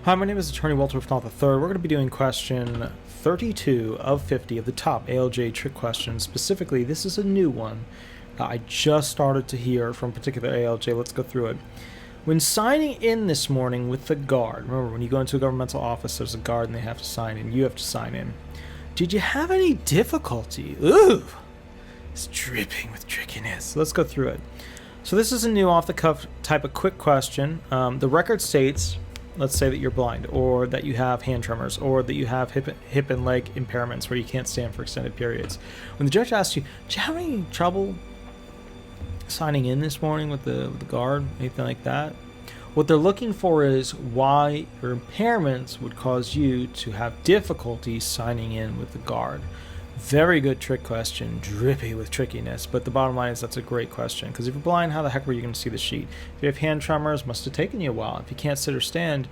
Hi, my name is Attorney Walter Rudolph Hnot III. We're going to be doing question 32 of 50 of the top ALJ trick questions. Specifically, this is a new one I just started to hear from a particular ALJ. Let's go through it. When signing in this morning with the guard, remember when you go into a governmental office, there's a guard and they have to sign in. You have to sign in. Did you have any difficulty? Ooh, it's dripping with trickiness. Let's go through it. So this is a new off-the-cuff type of quick question. The record states, let's say that you're blind, or that you have hand tremors, or that you have hip and leg impairments where you can't stand for extended periods. When the judge asks you, do you have any trouble signing in this morning with the guard, anything like that? What they're looking for is why your impairments would cause you to have difficulty signing in with the guard. Very good trick question, drippy with trickiness, but the bottom line is that's a great question, because if you're blind, how the heck were you going to see the sheet? If you have hand tremors, must have taken you a while. If you can't sit or stand,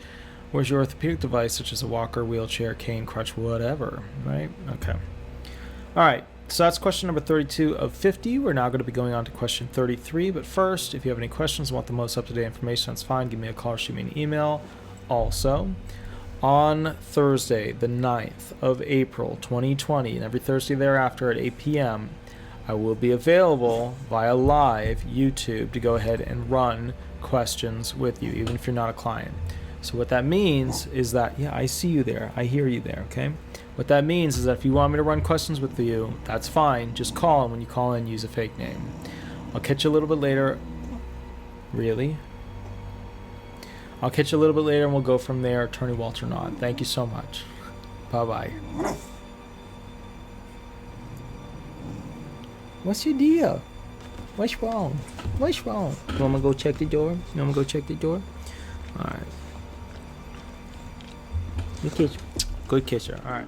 where's your orthopedic device, such as a walker, wheelchair, cane, crutch, whatever, right? Okay. All right, so that's question number 32 of 50. We're now going to be going on to question 33, but first, if you have any questions and want the most up-to-date information, that's fine. Give me a call or shoot me an email. Also, on Thursday, the 9th of April, 2020, and every Thursday thereafter at 8 p.m., I will be available via live YouTube to go ahead and run questions with you, even if you're not a client. So what that means is that, yeah, I see you there. I hear you there, okay? What that means is that if you want me to run questions with you, that's fine. Just call, and when you call in, use a fake name. I'll catch you a little bit later. Really? I'll catch you a little bit later and we'll go from there. Attorney Walter Hnot. Thank you so much. Bye-bye. What's your deal? What's wrong? What's wrong? You want me to go check the door? You want me to go check the door? Alright. Good kiss. Good kisser. Alright.